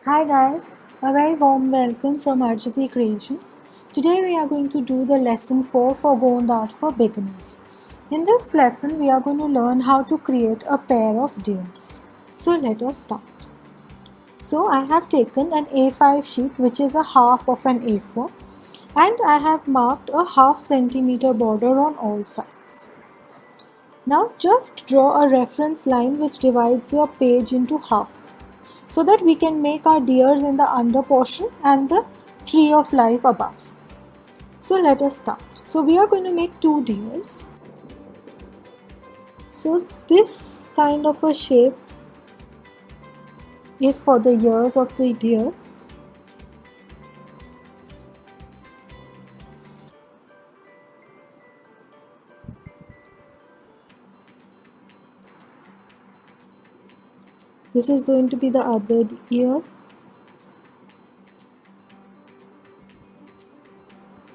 Hi guys, a very warm welcome from Arjati Creations. Today we are going to do the lesson 4 for Gond Art for Beginners. In this lesson we are going to learn how to create a pair of deers. So let us start. So I have taken an A5 sheet which is a half of an A4 and I have marked a half centimeter border on all sides. Now just draw a reference line which divides your page into half, so that we can make our deers in the under portion and the tree of life above. So let us start. So we are going to make two deers. So this kind of a shape is for the ears of the deer. This is going to be the other ear.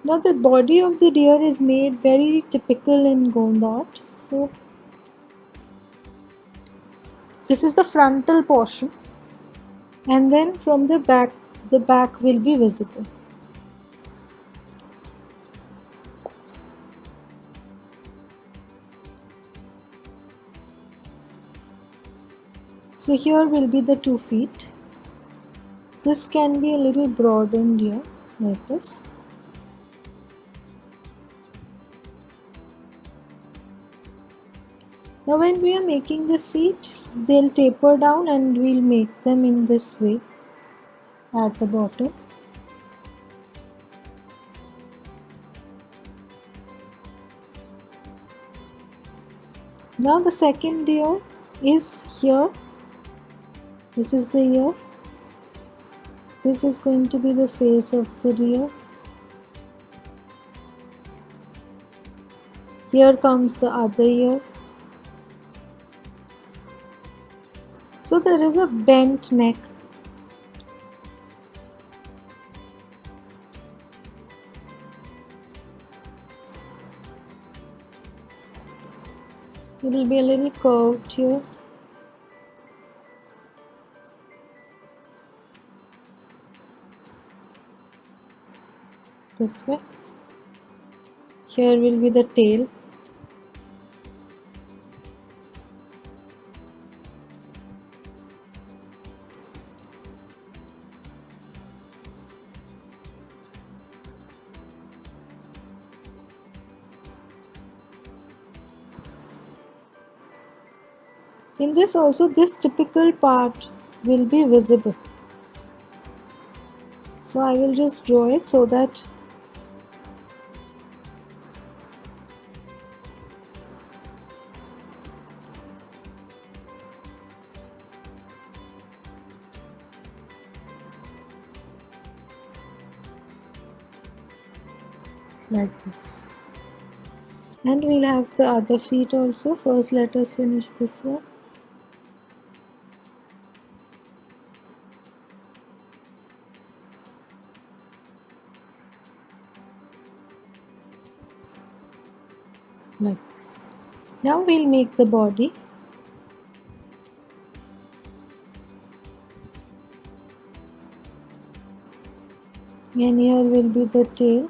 Now the body of the deer is made very typical in Gond art. So this is the frontal portion, and then from the back will be visible. So here will be the 2 feet. This can be a little broadened here, like this. Now when we are making the feet, they'll taper down and we'll make them in this way at the bottom. Now the second ear is here. This is the ear. This is going to be the face of the deer. Here comes the other ear. So there is a bent neck. It will be a little curved here. This way. Here will be the tail. In this also, this typical part will be visible. So I will just draw it so that like this. And we'll have the other feet also. First let us finish this one. Like this. Now we'll make the body. And here will be the tail.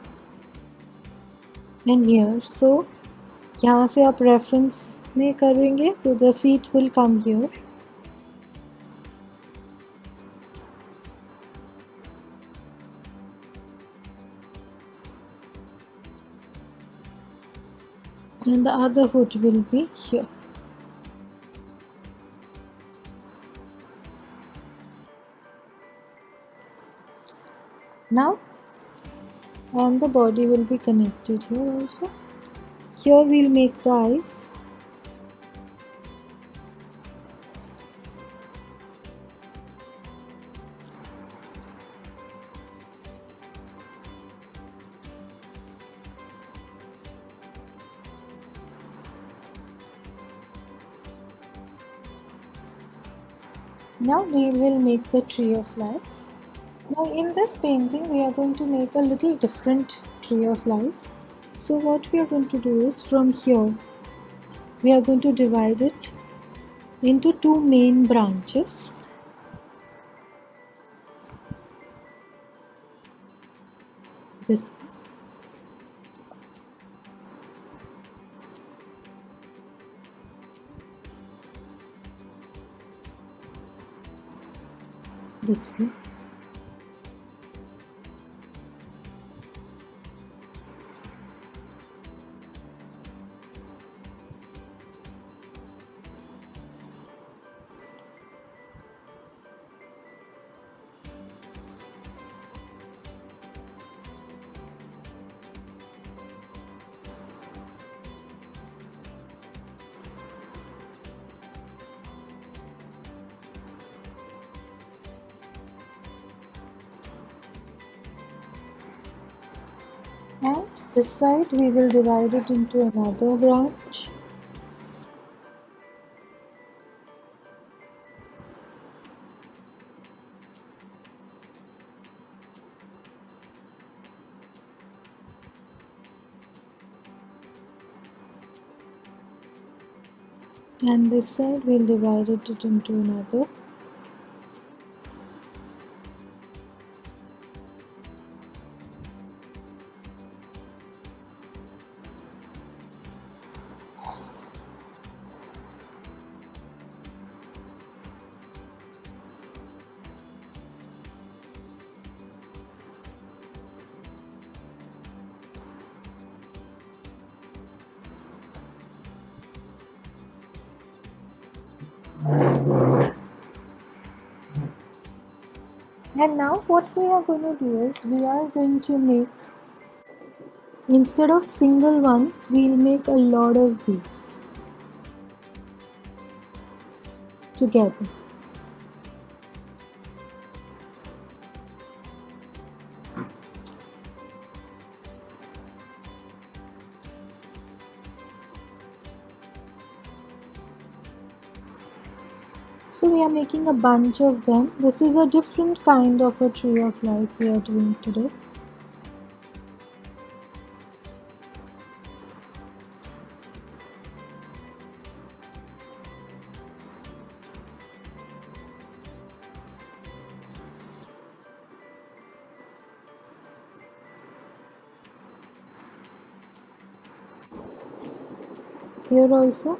And here. So यहाँ से आप reference में करेंगे तो the feet will come here. And the other hood will be here. Now, and the body will be connected here also. Here we'll make the eyes. Now we will make the tree of life. Now in this painting we are going to make a little different tree of life. So what we are going to do is, from here we are going to divide it into two main branches. this this way. And this side we will divide it into another branch. And this side we'll divide it into another. And now what we are going to do is we are going to make, instead of single ones, we'll make a lot of these together. So we are making a bunch of them. This is a different kind of a tree of life we are doing today. Here also.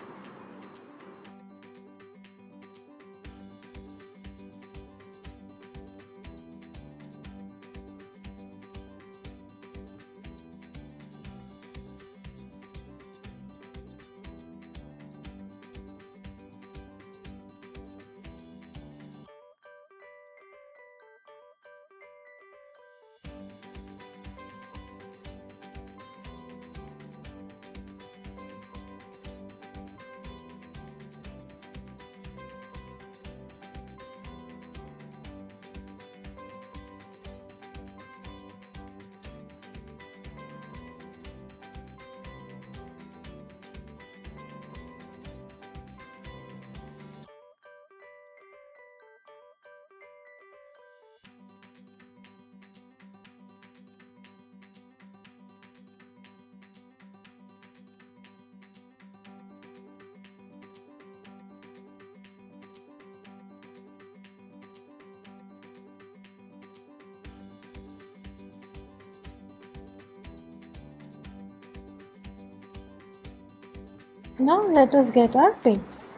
Now let us get our paints.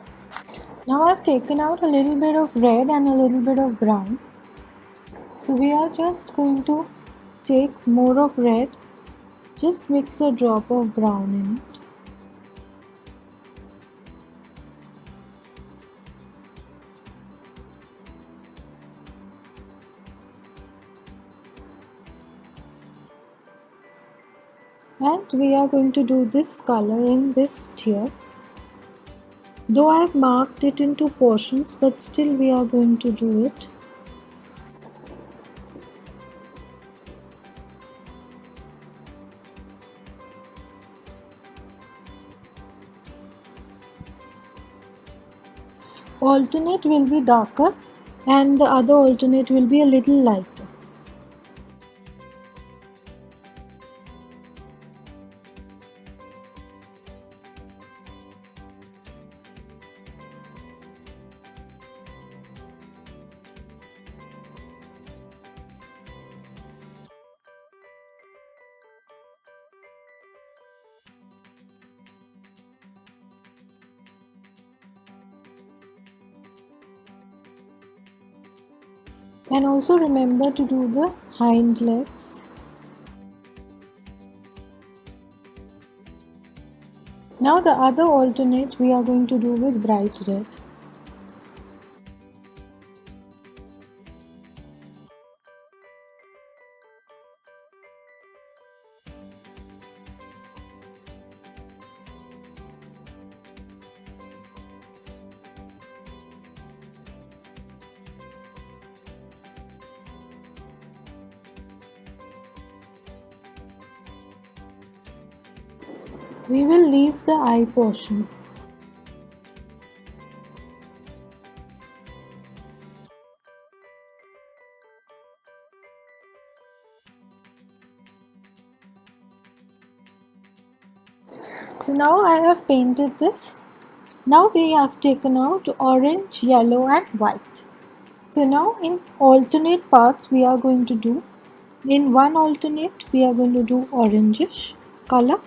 Now I've taken out a little bit of red and a little bit of brown. So we are just going to take more of red, just mix a drop of brown in it. And we are going to do this color in this tier. Though I have marked it into portions, but still we are going to do it. Alternate will be darker and the other alternate will be a little lighter. And also remember to do the hind legs. Now the other alternate we are going to do with bright red. We will leave the eye portion. So now I have painted this. Now we have taken out orange, yellow and white. So now in alternate parts we are going to do. In one alternate we are going to do orangish color.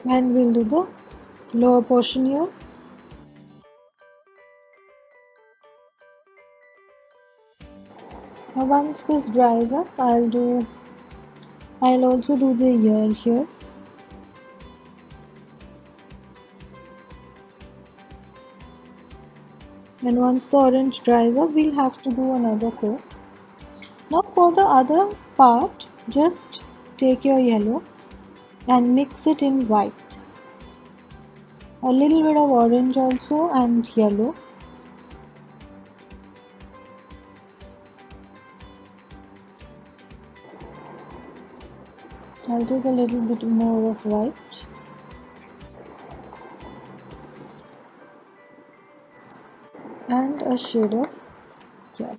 And we'll do the lower portion here. Now once this dries up, I'll also do the ear here. And once the orange dries up, we'll have to do another coat. Now for the other part, just take your yellow and mix it in white. A little bit of orange also and yellow. I'll take a little bit more of white. And a shade of yellow.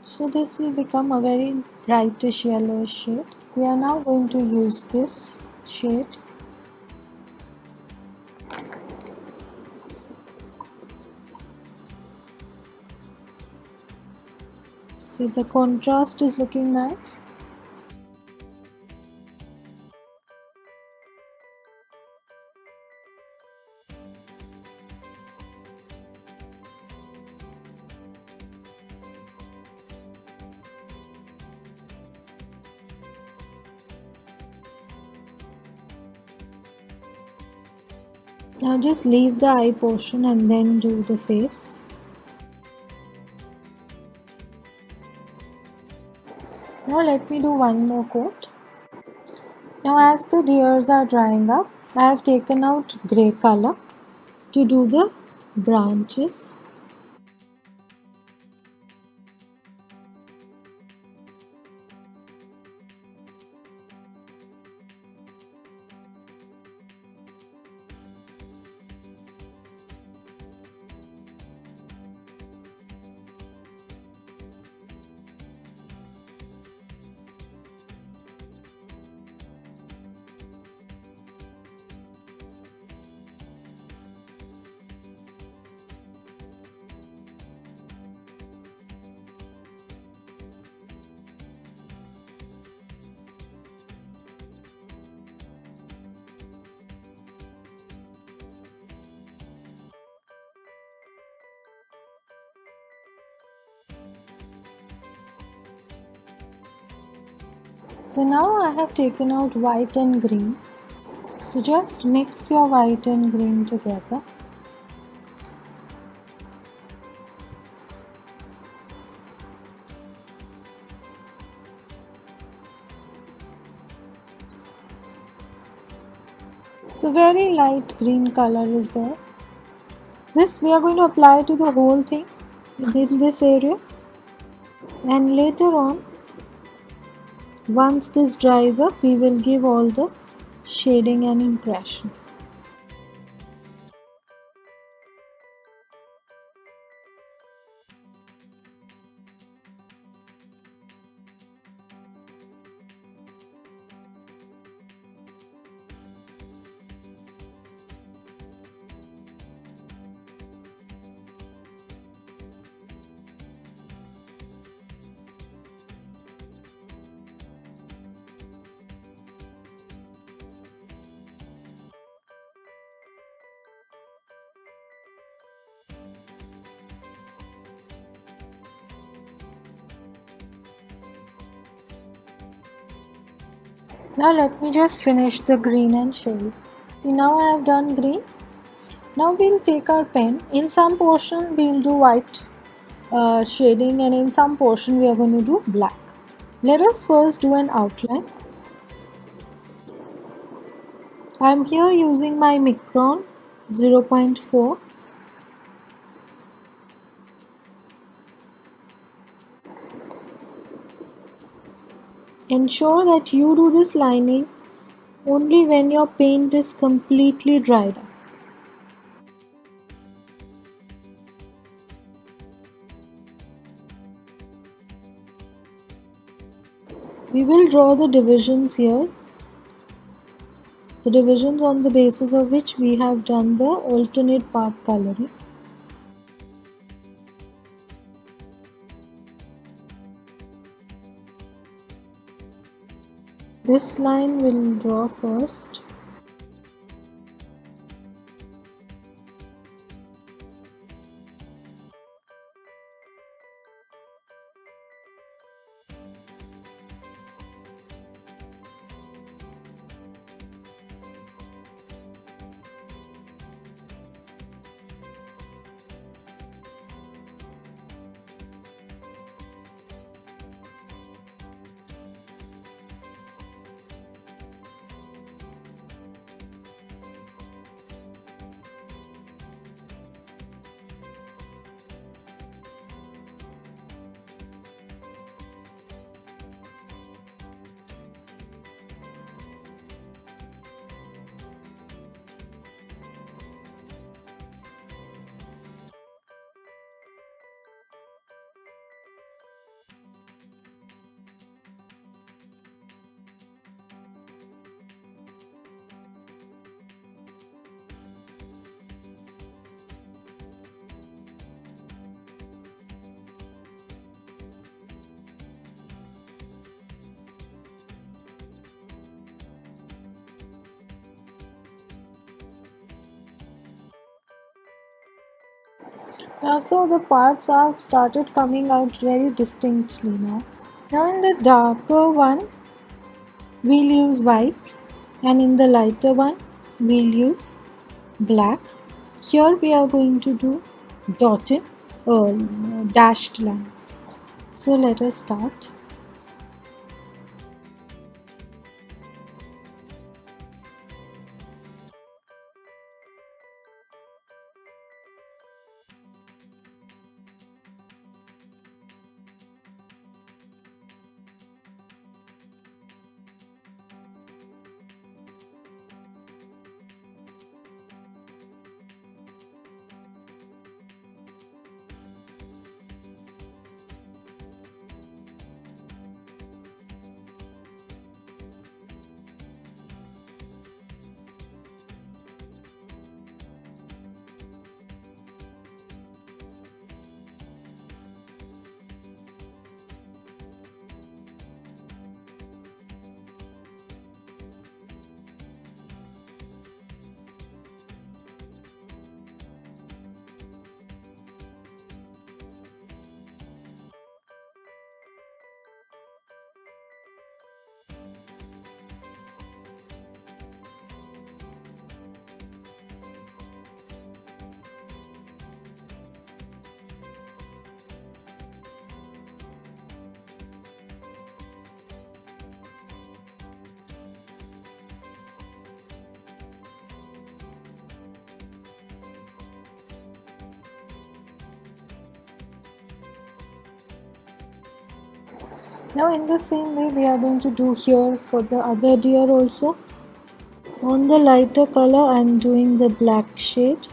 So this will become a very brightish yellowish shade. We are now going to use this shade. So the contrast is looking nice. Now just leave the eye portion and then do the face. Now let me do one more coat. Now as the ears are drying up, I have taken out grey color to do the branches. So now I have taken out white and green. So just mix your white and green together. So very light green color is there. This we are going to apply to the whole thing in this area. And later on, once this dries up, we will give all the shading and impression. Now let me just finish the green and show you. See, now I have done green. Now we'll take our pen. In some portion we'll do white shading, and in some portion we are going to do black. Let us first do an outline. I am here using my Micron 0.4. Ensure that you do this lining only when your paint is completely dried up. We will draw the divisions here, the divisions on the basis of which we have done the alternate part coloring. This line we'll draw first. So the parts have started coming out very distinctly now. Now in the darker one, we'll use white, and in the lighter one, we'll use black. Here we are going to do dotted or dashed lines. So let us start. Now in the same way we are going to do here for the other deer also. On the lighter color I am doing the black shade.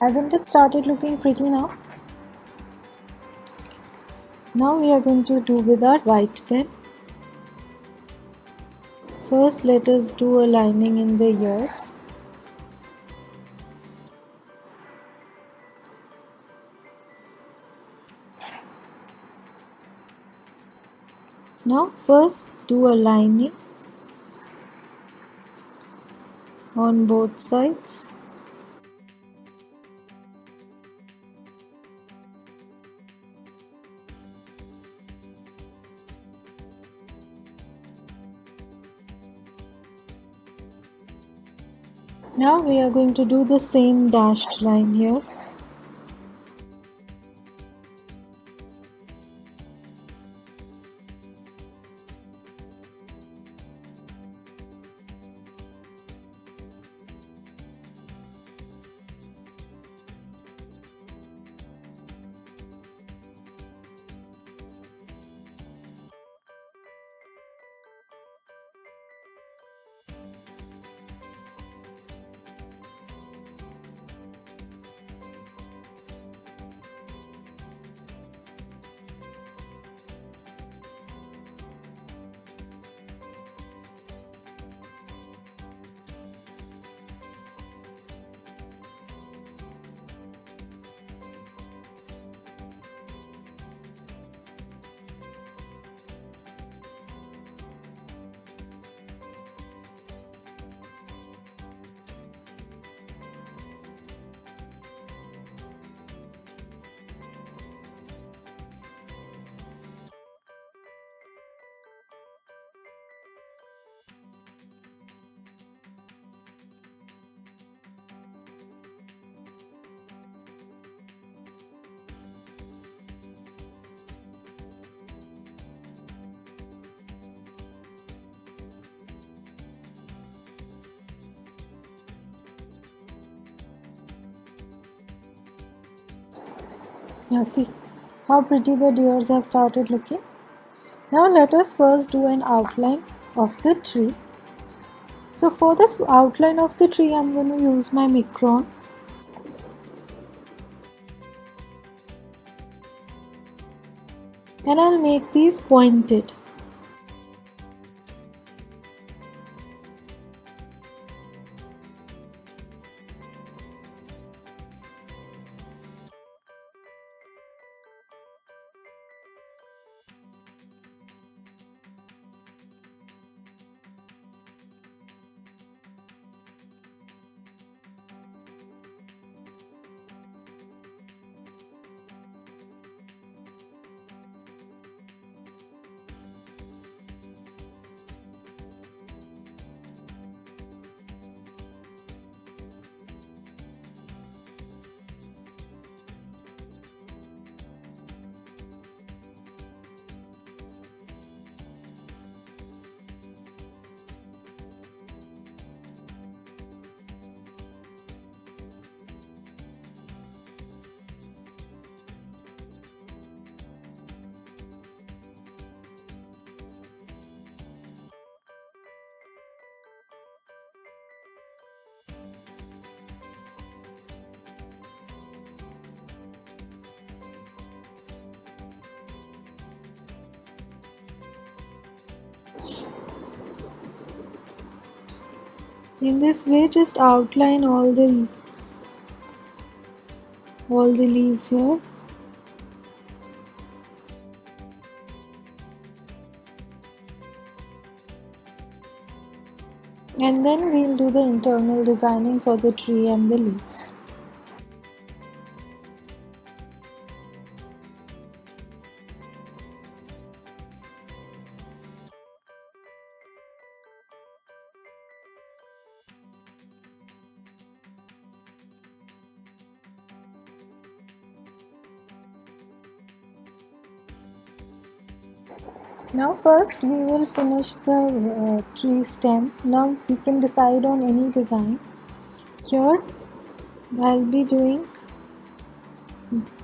Hasn't it started looking pretty now? Now we are going to do with our white pen. First, let us do a lining in the ears. Now, first do a lining on both sides. Now we are going to do the same dashed line here. Now see how pretty the deers have started looking. Now let us first do an outline of the tree. So for the outline of the tree, I'm going to use my micron. And I'll make these pointed. In this way, just outline all the leaves here. And then we'll do the internal designing for the tree and the leaves. Now first we will finish the tree stem. Now we can decide on any design. Here I'll be doing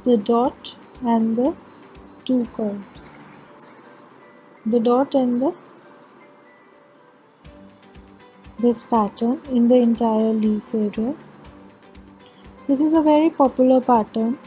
the dot and the two curves. The dot and this pattern in the entire leaf area. This is a very popular pattern.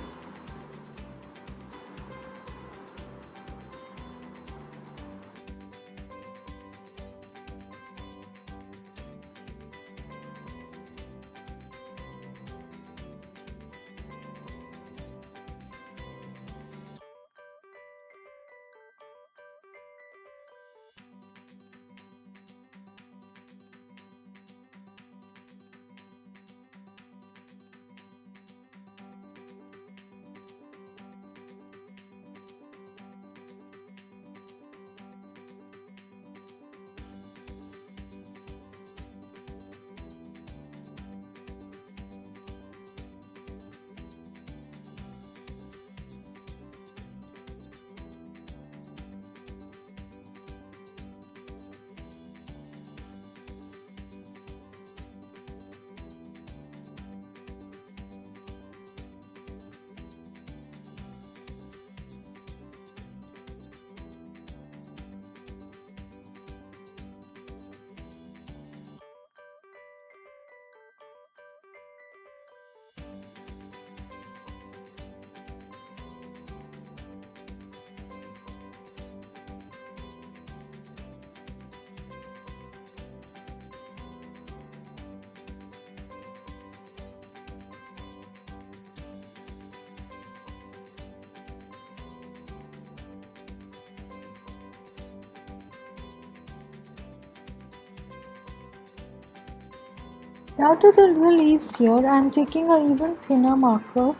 Now to the leaves here, I am taking a even thinner marker.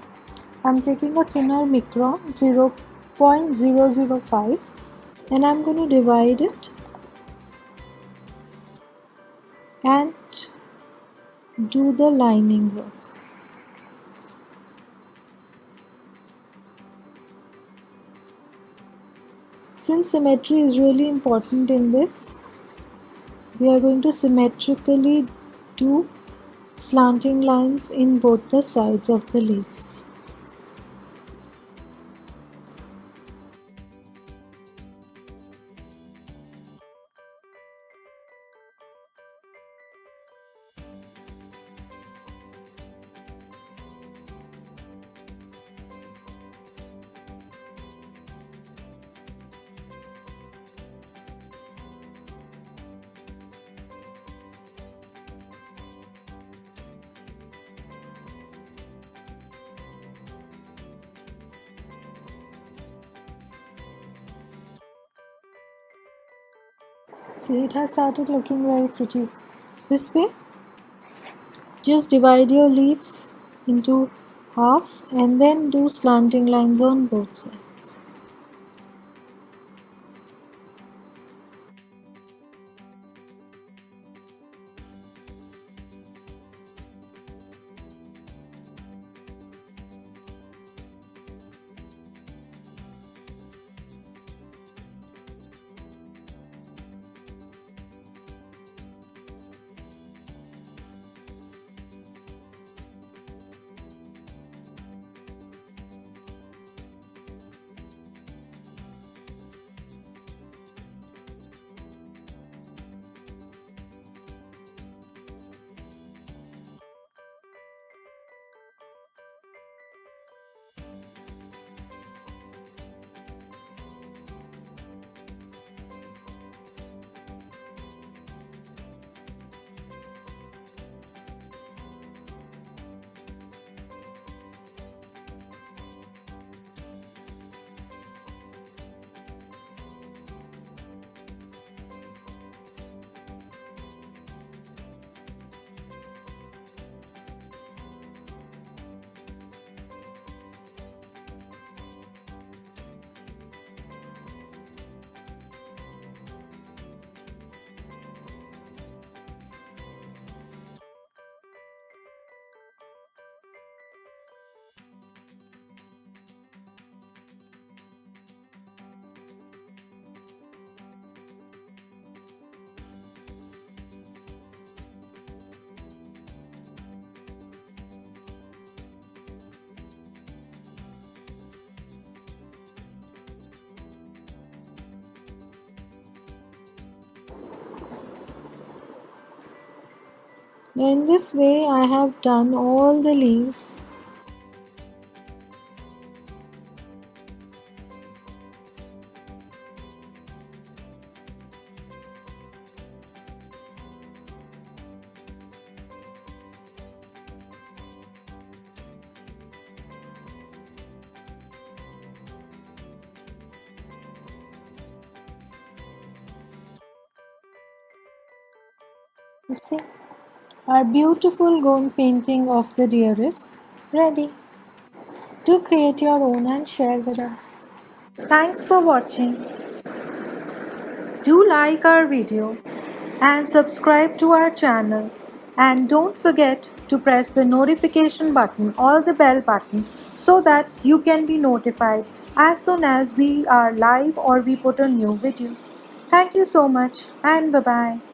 I am taking a thinner micron 0.005 and I am going to divide it and do the lining work. Since symmetry is really important in this, we are going to symmetrically do slanting lines in both the sides of the leaves. See, it has started looking very pretty. This way, just divide your leaf into half and then do slanting lines on both sides. Now in this way I have done all the leaves You see, our beautiful gold painting of the deer is ready. Do create your own and share with us. Thanks for watching. Do like our video and subscribe to our channel, and don't forget to press the notification button or the bell button so that you can be notified as soon as we are live or we put a new video. Thank you so much and bye bye.